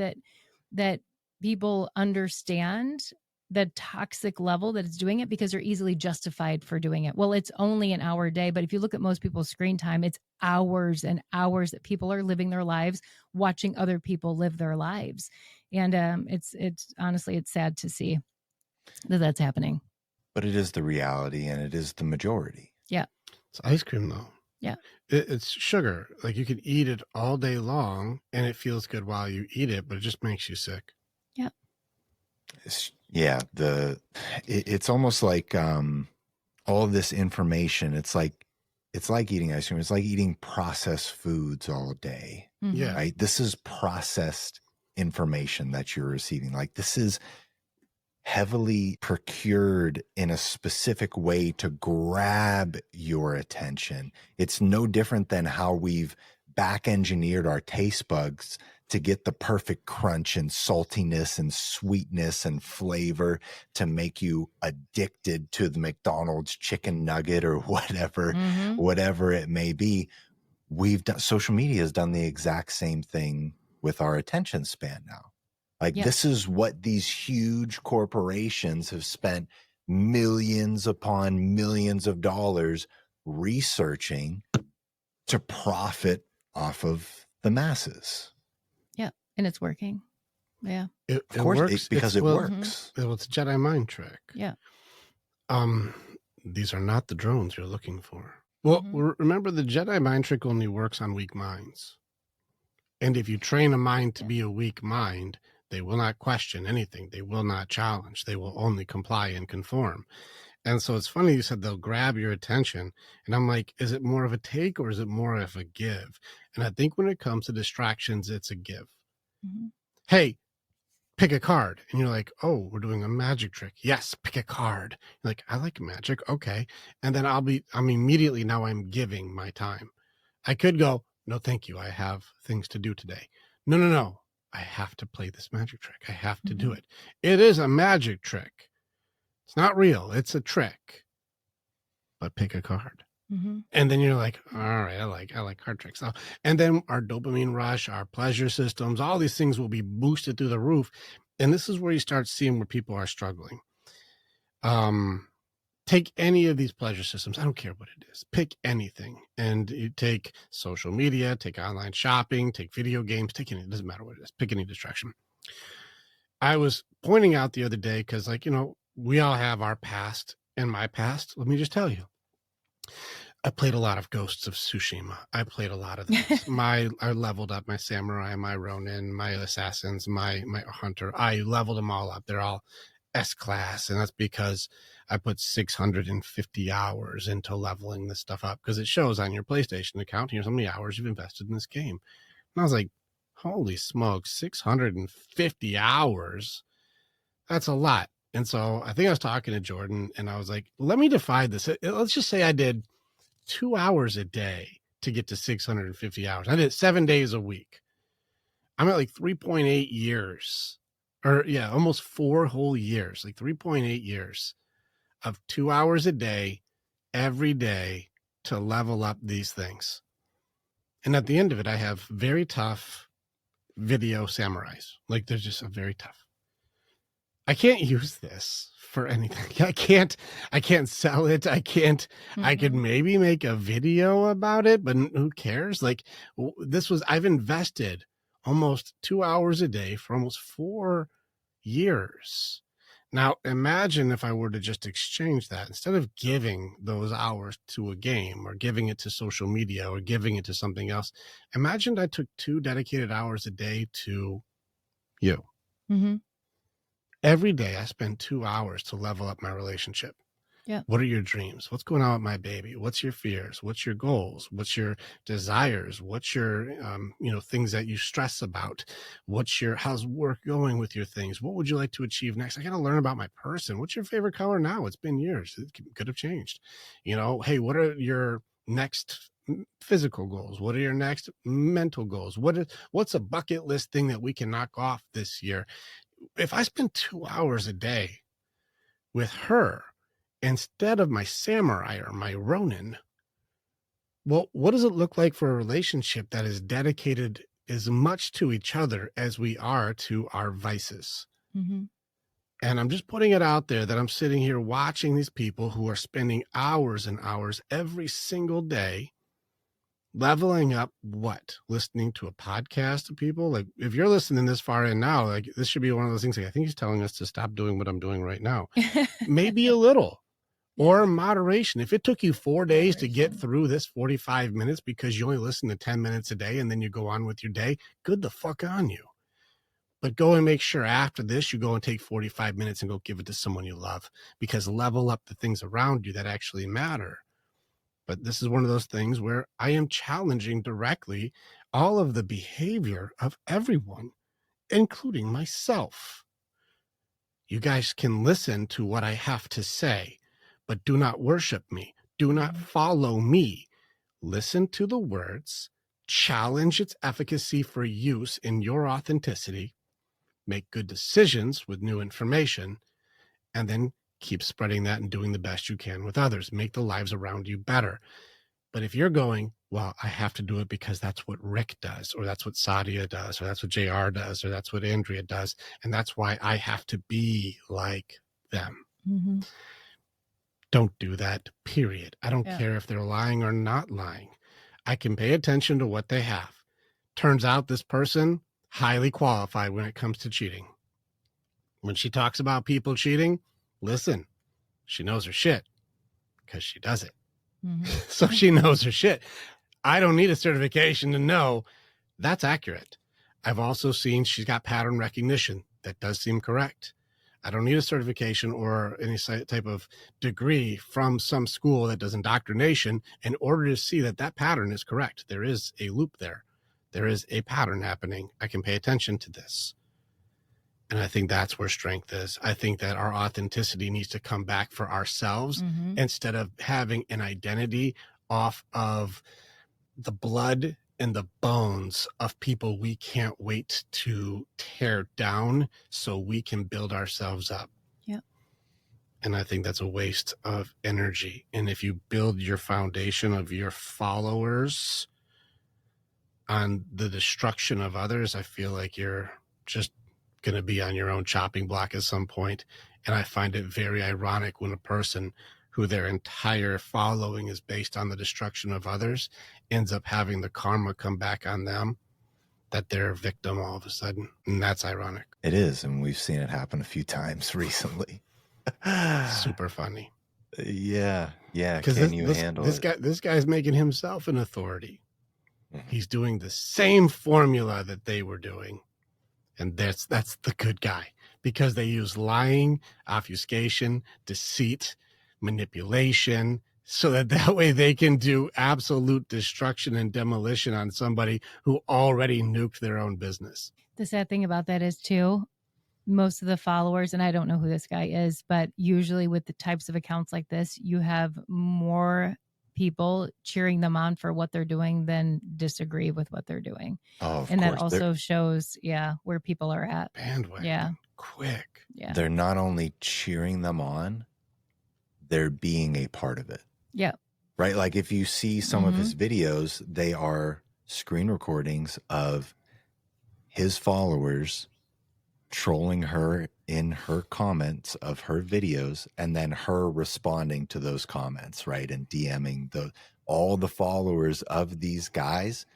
that people understand the toxic level that it's doing it, because they're easily justified for doing it. Well, it's only an hour a day, but if you look at most people's screen time, it's hours and hours that people are living their lives watching other people live their lives. And it's honestly, it's sad to see that that's happening. But it is the reality, and it is the majority. Yeah. It's ice cream though. Yeah. It's sugar. Like, you could eat it all day long and it feels good while you eat it, but it just makes you sick. Yeah. It's almost like all of this information. It's like eating ice cream. It's like eating processed foods all day. Mm-hmm. Yeah. Right. This is processed information that you're receiving. Like, this is heavily procured in a specific way to grab your attention. It's no different than how we've back engineered our taste buds to get the perfect crunch and saltiness and sweetness and flavor to make you addicted to the McDonald's chicken nugget or whatever it may be. Social media has done the exact same thing with our attention span now. Like, this is what these huge corporations have spent millions upon millions of dollars researching to profit off of the masses. Yeah. And it's working. Yeah. It works because it works. Well, it's a Jedi mind trick. Yeah. These are not the drones you're looking for. Well, remember, the Jedi mind trick only works on weak minds. And if you train a mind to be a weak mind, they will not question anything. They will not challenge. They will only comply and conform. And so it's funny you said they'll grab your attention. And I'm like, is it more of a take or is it more of a give? And I think when it comes to distractions, it's a give. Mm-hmm. Hey, pick a card. And you're like, oh, we're doing a magic trick. Yes, pick a card. You're like, I like magic. Okay. And then I'm immediately, now I'm giving my time. I could go, no, thank you. I have things to do today. No. I have to play this magic trick. I have to do it. It is a magic trick. It's not real. It's a trick. But pick a card. Mm-hmm. And then you're like, all right, I like card tricks. And then our dopamine rush, our pleasure systems, all these things will be boosted through the roof. And this is where you start seeing where people are struggling. Take any of these pleasure systems. I don't care what it is. Pick anything. And you take social media, take online shopping, take video games, take any, it doesn't matter what it is. Pick any distraction. I was pointing out the other day, because, like, we all have our past. And my past, let me just tell you, I played a lot of Ghosts of Tsushima. I played a lot of things. I leveled up my samurai, my ronin, my assassins, my hunter. I leveled them all up. They're all S-class, and that's because I put 650 hours into leveling this stuff up, because it shows on your PlayStation account, here's how many hours you've invested in this game. And I was like, holy smokes, 650 hours. That's a lot. And so I think I was talking to Jordan, and I was like, let me defy this. Let's just say I did 2 hours a day to get to 650 hours. I did it 7 days a week. I'm at like 3.8 years. Or almost 4 whole years, like 3.8 years of 2 hours a day, every day, to level up these things. And at the end of it, I have very tough video samurais. Like, they're just very tough. I can't use this for anything. I can't sell it. I can't, I could maybe make a video about it, but who cares? Like, I've invested almost 2 hours a day for almost 4 years. Now, imagine if I were to just exchange that. Instead of giving those hours to a game or giving it to social media or giving it to something else, imagine I took 2 dedicated hours a day to you. Every day I spend 2 hours to level up my relationship. Yeah. What are your dreams? What's going on with my baby? What's your fears? What's your goals? What's your desires? What's your, things that you stress about? How's work going with your things? What would you like to achieve next? I got to learn about my person. What's your favorite color now? It's been years. It could have changed. Hey, what are your next physical goals? What are your next mental goals? What's a bucket list thing that we can knock off this year? If I spend 2 hours a day with her instead of my samurai or my Ronin, well, what does it look like for a relationship that is dedicated as much to each other as we are to our vices? Mm-hmm. And I'm just putting it out there that I'm sitting here watching these people who are spending hours and hours every single day leveling up listening to a podcast of people. Like, if you're listening this far in now, like, this should be one of those things. Like, I think he's telling us to stop doing what I'm doing right now. Maybe a little. Or moderation. If it took you 4 days to get through this 45 minutes because you only listen to 10 minutes a day and then you go on with your day, good the fuck on you. But go and make sure after this, you go and take 45 minutes and go give it to someone you love, because level up the things around you that actually matter. But this is one of those things where I am challenging directly all of the behavior of everyone, including myself. You guys can listen to what I have to say, but do not worship me. Do not follow me. Listen to the words, challenge its efficacy for use in your authenticity, make good decisions with new information, and then keep spreading that and doing the best you can with others. Make the lives around you better. But if you're going, well, I have to do it because that's what Rick does, or that's what Sadia does, or that's what JR does, or that's what Andrea does, and that's why I have to be like them. Mm-hmm. Don't do that, period. I don't care if they're lying or not lying. I can pay attention to what they have. Turns out this person, highly qualified when it comes to cheating. When she talks about people cheating, listen, she knows her shit because she does it. Mm-hmm. So she knows her shit. I don't need a certification to know that's accurate. I've also seen she's got pattern recognition. That does seem correct. I don't need a certification or any type of degree from some school that does indoctrination in order to see that that pattern is correct. There is a loop there. There is a pattern happening. I can pay attention to this. And I think that's where strength is. I think that our authenticity needs to come back for ourselves instead of having an identity off of the blood and the bones of people we can't wait to tear down so we can build ourselves up. Yeah. And I think that's a waste of energy. And if you build your foundation of your followers on the destruction of others, I feel like you're just going to be on your own chopping block at some point. And I find it very ironic when a person who their entire following is based on the destruction of others ends up having the karma come back on them, that they're a victim all of a sudden. And that's ironic. It is. And we've seen it happen a few times recently. Super funny. Yeah. Yeah. Because Can you handle it? This guy's making himself an authority. He's doing the same formula that they were doing. And that's the good guy, because they use lying, obfuscation, deceit, manipulation, so that way they can do absolute destruction and demolition on somebody who already nuked their own business. The sad thing about that is, too, most of the followers, and I don't know who this guy is, but usually with the types of accounts like this, you have more people cheering them on for what they're doing than disagree with what they're doing. Oh, of and course. That also shows, where people are at. Bandwagon. Yeah. Quick. Yeah. They're not only cheering them on, they're being a part of it. Yeah. Right? Like, if you see some of his videos, they are screen recordings of his followers trolling her in her comments of her videos, and then her responding to those comments, right? And DMing all the followers of these guys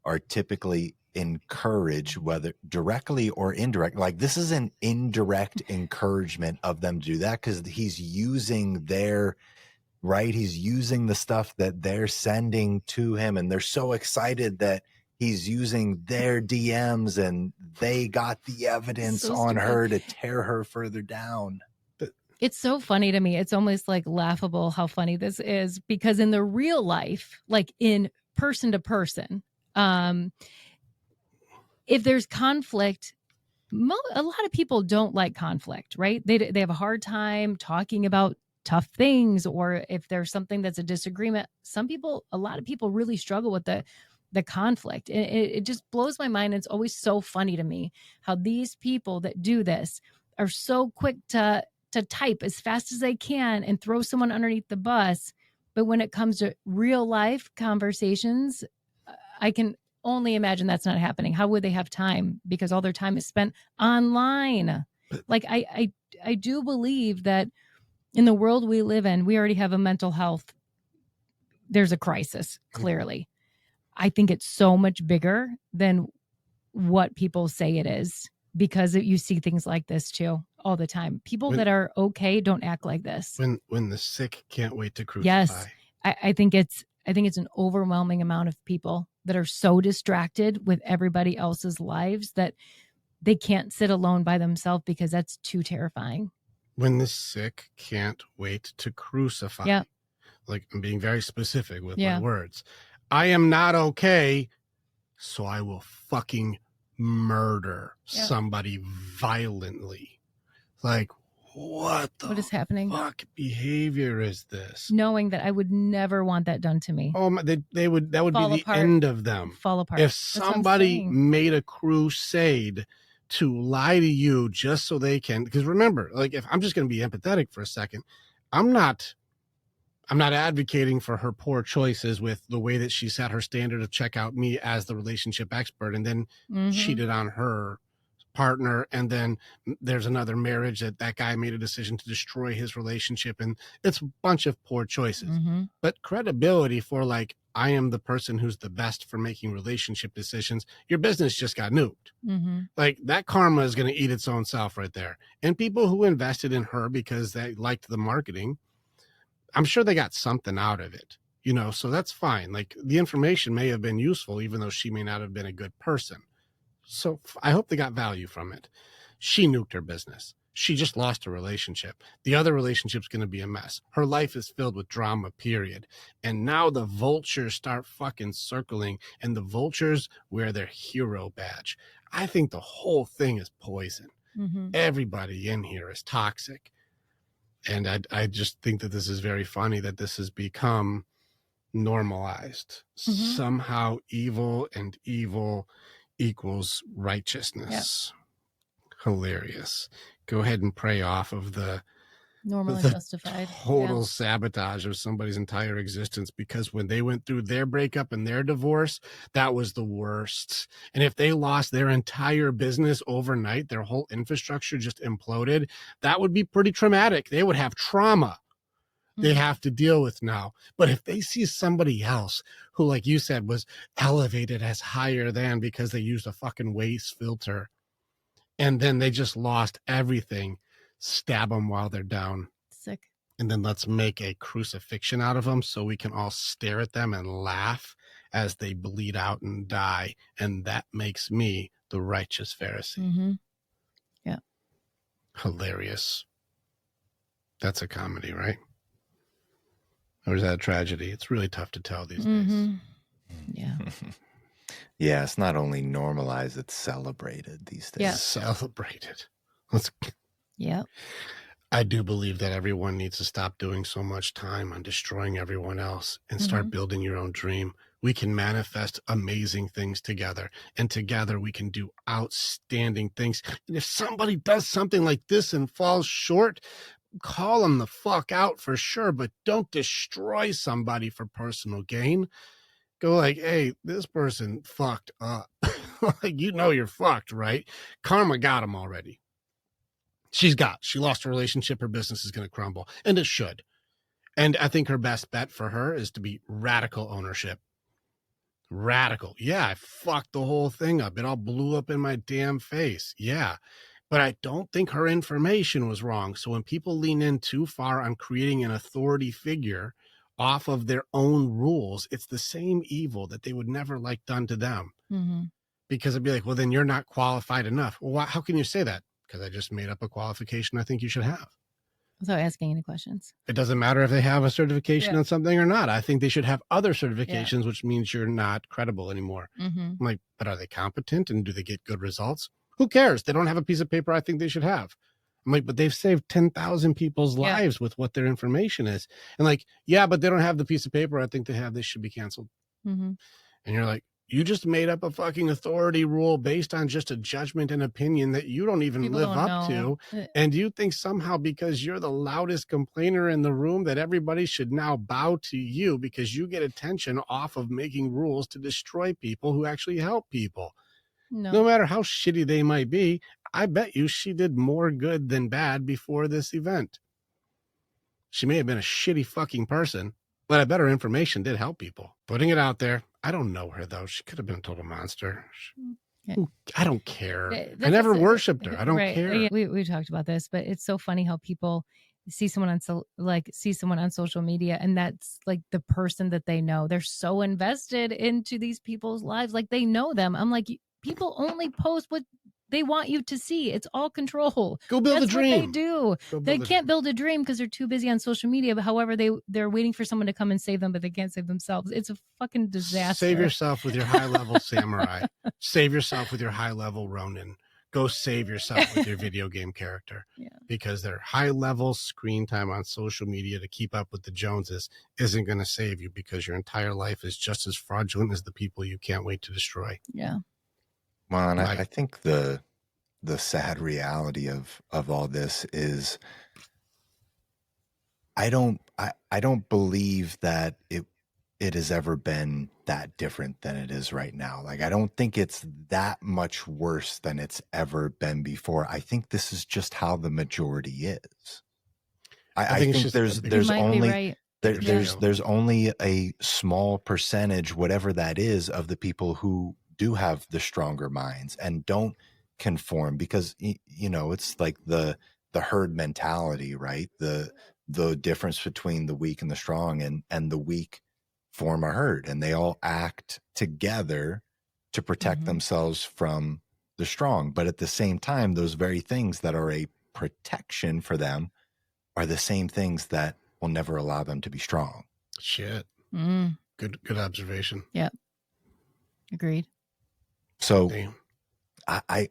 are typically encouraged, whether directly or indirect. Like, this is an indirect encouragement of them to do that, because he's using he's using the stuff that they're sending to him, and they're so excited that he's using their DMs and they got the evidence on her to tear her further down. It's so funny to me. It's almost like laughable how funny this is, because in the real life, like in person to person, if there's conflict, a lot of people don't like conflict, right? They have a hard time talking about tough things, or if there's something that's a disagreement. A lot of people really struggle with the conflict. It just blows my mind. It's always so funny to me how these people that do this are so quick to type as fast as they can and throw someone underneath the bus. But when it comes to real life conversations, I can only imagine that's not happening. How would they have time? Because all their time is spent online. Like I do believe that in the world we live in, we already have a mental health. There's a crisis, clearly. I think it's so much bigger than what people say it is, because you see things like this too all the time. People that are okay don't act like this. When the sick can't wait to crucify. Yes, I think it's an overwhelming amount of people that are so distracted with everybody else's lives that they can't sit alone by themselves, because that's too terrifying. When the sick can't wait to crucify. Yeah. Like, I'm being very specific with my words. I am not okay, so I will fucking murder somebody violently. Like, what is happening? Fuck behavior is this? Knowing that I would never want that done to me. Oh, that would Fall be apart. the end of them. Fall apart. If somebody made a crusade to lie to you just so they can, because remember, like, if I'm just going to be empathetic for a second, I'm not advocating for her poor choices with the way that she set her standard of check out me as the relationship expert, and then cheated on her partner, and then there's another marriage that guy made a decision to destroy his relationship, and it's a bunch of poor choices. But credibility for, like, I am the person who's the best for making relationship decisions, your business just got nuked. Like, that karma is going to eat its own self right there. And people who invested in her because they liked the marketing, I'm sure they got something out of it, so that's fine. Like, the information may have been useful, even though she may not have been a good person. So I hope they got value from it. She nuked her business. She just lost a relationship. The other relationship's going to be a mess. Her life is filled with drama, period. And now the vultures start fucking circling, and the vultures wear their hero badge. I think the whole thing is poison. Everybody in here is toxic. And I just think that this is very funny that this has become normalized. Somehow evil and evil equals righteousness. Hilarious. Go ahead and prey off of the normal and justified total sabotage of somebody's entire existence, because when they went through their breakup and their divorce, that was the worst. And if they lost their entire business overnight, their whole infrastructure just imploded, that would be pretty traumatic. They would have trauma they have to deal with now. But if they see somebody else who, like you said, was elevated as higher than because they used a fucking waste filter, and then they just lost everything, stab them while they're down. Sick. And then let's make a crucifixion out of them so we can all stare at them and laugh as they bleed out and die. And that makes me the righteous Pharisee. Yeah. Hilarious. That's a comedy, right? Or is that a tragedy? It's really tough to tell these days. Yeah. Yeah, it's not only normalized, it's celebrated these days. Yeah. Celebrated. Yeah. I do believe that everyone needs to stop doing so much time on destroying everyone else and start building your own dream. We can manifest amazing things together, and together we can do outstanding things. And if somebody does something like this and falls short, call them the fuck out for sure, but don't destroy somebody for personal gain. Go like, hey, this person fucked up. Like, you're fucked, right? Karma got him already. She lost her relationship. Her business is going to crumble, and it should. And I think her best bet for her is to be radical ownership. Radical. Yeah, I fucked the whole thing up. It all blew up in my damn face. Yeah. But I don't think her information was wrong. So when people lean in too far on creating an authority figure off of their own rules, it's the same evil that they would never like done to them. Because it'd be like, well, then you're not qualified enough. Well, how can you say that? Because I just made up a qualification I think you should have. without asking any questions. It doesn't matter if they have a certification Yeah. on something or not. I think they should have other certifications, which means you're not credible anymore. Mm-hmm. I'm like, but are they competent and do they get good results? Who cares? They don't have a piece of paper I think they should have. I'm like, but they've saved 10,000 people's Yeah. lives with what their information is. And like, yeah, but they don't have the piece of paper I think they have. They should be canceled. Mm-hmm. And you're like, you just made up a fucking authority rule based on just a judgment and opinion that you don't even People live don't up know. to. And you think somehow because you're the loudest complainer in the room that everybody should now bow to you because you get attention off of making rules to destroy people who actually help people. No matter how shitty they might be, I bet you she did more good than bad before this event. She may have been a shitty fucking person, but I bet her information did help people. Putting it out there. I don't know her, though. She could have been a total monster. Yeah. I don't care. I never worshipped her. I don't care. Yeah, we talked about this, but it's so funny how people see someone on social media, and that's like the person that they know. They're so invested into these people's lives, like they know them. I'm like, people only post what they want you to see. It's all control. Go build a dream. What they do. They can't build a dream because they're too busy on social media. But however, they're waiting for someone to come and save them, but they can't save themselves. It's a fucking disaster. Save yourself with your high-level samurai. Save yourself with your high-level Ronin. Go save yourself with your video game character. Yeah. Because their high-level screen time on social media to keep up with the Joneses isn't going to save you because your entire life is just as fraudulent as the people you can't wait to destroy. Yeah. Well, and I think the sad reality of all this is I don't believe that it has ever been that different than it is right now. Like, I don't think it's that much worse than it's ever been before. I think this is just how the majority is. I think there's only right. there's only a small percentage, whatever that is, of the people who do have the stronger minds and don't conform, because it's like the herd mentality, right? The difference between the weak and the strong, and the weak form a herd and they all act together to protect themselves from the strong. But at the same time, those very things that are a protection for them are the same things that will never allow them to be strong. Shit. Good observation. Yep. Agreed. So Damn. I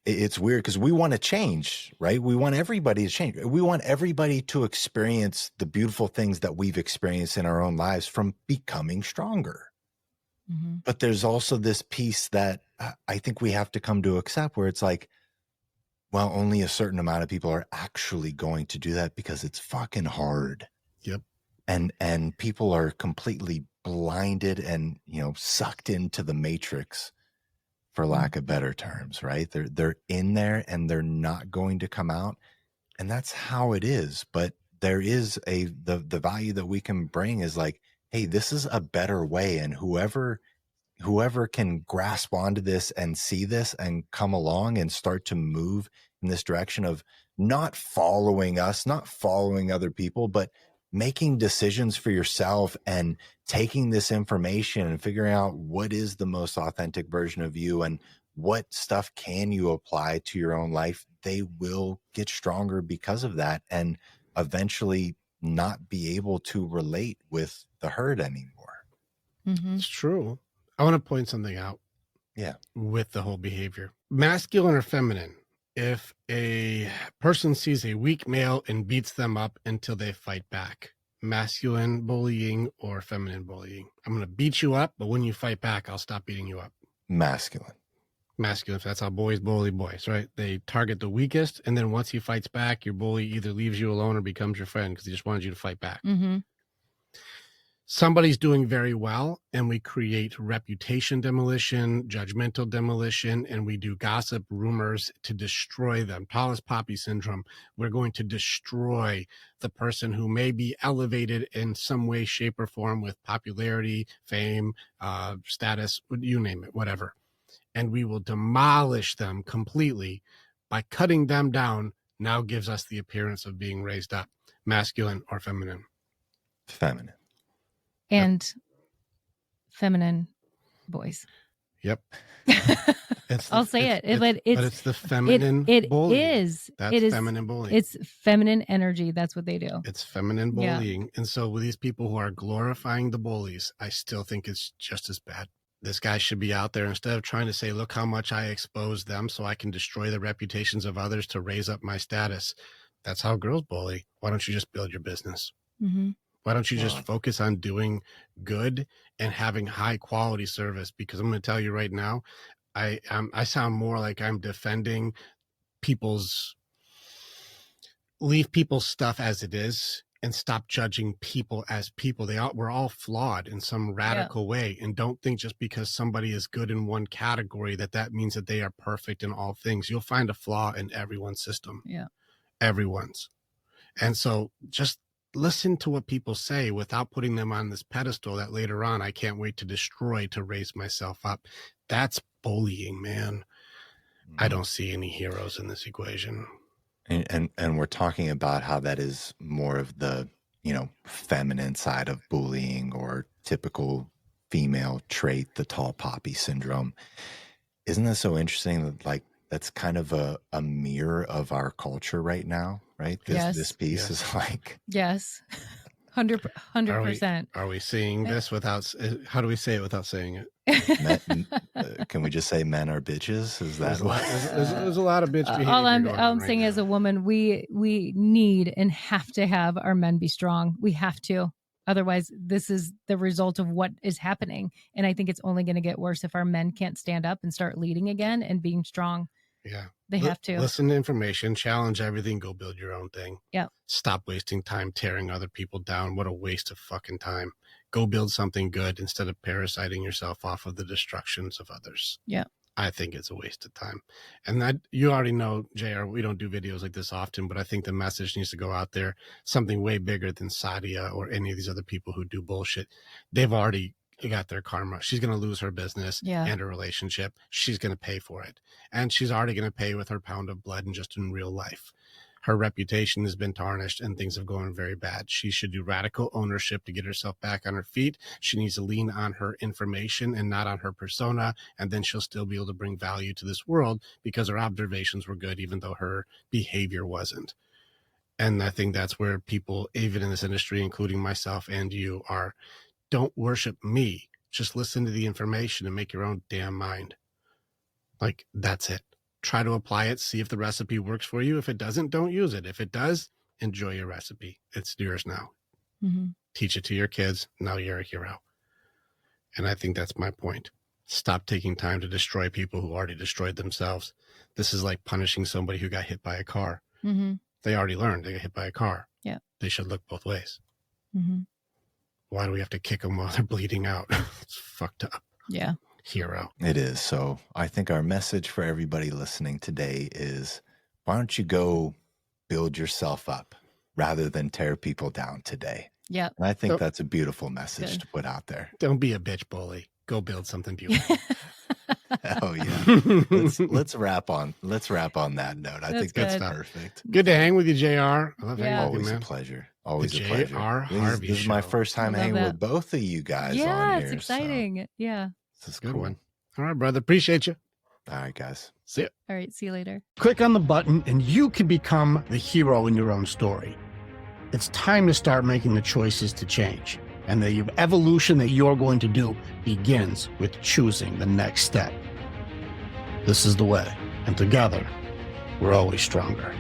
it's weird because we want to change, right? We want everybody to change. We want everybody to experience the beautiful things that we've experienced in our own lives from becoming stronger. But there's also this piece that I think we have to come to accept, where it's like, well, only a certain amount of people are actually going to do that because it's fucking hard. Yep. And people are completely blinded and, sucked into the matrix, for lack of better terms, right? They're in there and they're not going to come out. And that's how it is. But there is the value that we can bring is like, hey, this is a better way. And whoever can grasp onto this and see this and come along and start to move in this direction of not following us, not following other people, but making decisions for yourself and taking this information and figuring out what is the most authentic version of you and what stuff can you apply to your own life, they will get stronger because of that and eventually not be able to relate with the herd anymore. It's true. I want to point something out. Yeah. With the whole behavior. Masculine or feminine? If a person sees a weak male and beats them up until they fight back, masculine bullying or feminine bullying? I'm going to beat you up, but when you fight back, I'll stop beating you up. Masculine. That's how boys bully boys, right? They target the weakest, and then once he fights back, your bully either leaves you alone or becomes your friend because he just wanted you to fight back. Somebody's doing very well, and we create reputation demolition, judgmental demolition, and we do gossip rumors to destroy them. Tallest poppy syndrome. We're going to destroy the person who may be elevated in some way, shape, or form with popularity, fame, status, you name it, whatever. And we will demolish them completely by cutting them down. Now gives us the appearance of being raised up. Masculine or feminine? Feminine. And feminine boys. Yep. I'll say it. But it's the feminine bullying. That's feminine bullying. It's feminine energy. That's what they do. It's feminine bullying. And so with these people who are glorifying the bullies, I still think it's just as bad. This guy should be out there, instead of trying to say, look how much I expose them so I can destroy the reputations of others to raise up my status. That's how girls bully. Why don't you just build your business? Mm-hmm. Why don't you just focus on doing good and having high quality service? Because I'm going to tell you right now, I sound more like I'm defending leave people's stuff as it is and stop judging people as people. We're all flawed in some radical way, and don't think just because somebody is good in one category that means that they are perfect in all things. You'll find a flaw in everyone's system. Yeah. Everyone's. And so just listen to what people say without putting them on this pedestal that later on I can't wait to destroy to raise myself up. That's bullying, man. I don't see any heroes in this equation. And we're talking about how that is more of the, feminine side of bullying, or typical female trait, the tall poppy syndrome. Isn't that so interesting that, like, that's kind of a mirror of our culture right now, right? This piece is like... Yes. 100%. Are we seeing this without... How do we say it without saying it? Can we just say men are bitches? Is that what? There's a lot of bitch behavior. All I'm saying as a woman, we need and have to have our men be strong. We have to. Otherwise, this is the result of what is happening. And I think it's only going to get worse if our men can't stand up and start leading again and being strong. Yeah. They have to. Listen to information, challenge everything, go build your own thing. Yeah. Stop wasting time tearing other people down. What a waste of fucking time. Go build something good instead of parasiting yourself off of the destructions of others. Yeah. I think it's a waste of time. And that, you already know, JR, we don't do videos like this often, but I think the message needs to go out there. Something way bigger than Sadia or any of these other people who do bullshit. They've already got their karma. She's going to lose her business and her relationship. She's going to pay for it. And she's already going to pay with her pound of blood and just in real life. Her reputation has been tarnished and things have gone very bad. She should do radical ownership to get herself back on her feet. She needs to lean on her information and not on her persona. And then she'll still be able to bring value to this world because her observations were good, even though her behavior wasn't. And I think that's where people, even in this industry, including myself and you, are, don't worship me. Just listen to the information and make your own damn mind. Like, that's it. Try to apply it, see if the recipe works for you. If it doesn't, don't use it. If it does, enjoy your recipe. It's yours now. Mm-hmm. Teach it to your kids. Now you're a hero. And I think that's my point. Stop taking time to destroy people who already destroyed themselves. This is like punishing somebody who got hit by a car. Mm-hmm. They already learned they got hit by a car. Yeah. They should look both ways. Mm-hmm. Why do we have to kick them while they're bleeding out? It's fucked up. Yeah. Hero. It is. So I think our message for everybody listening today is, why don't you go build yourself up rather than tear people down today? Yeah. And I think that's a beautiful message to put out there. Don't be a bitch bully. Go build something beautiful. Oh yeah. Let's wrap on that note. I think that's perfect. Good to hang with you, JR. I love hanging with you, Always man. a pleasure. Always The a pleasure. JR Harvey This is my first time hanging with both of you guys on here. It's exciting. So Yeah. this is Good cool. one. All right, brother. Appreciate you. All right, guys. See ya. All right. See you later. Click on the button and you can become the hero in your own story. It's time to start making the choices to change. And the evolution that you're going to do begins with choosing the next step. This is the way. And together, we're always stronger.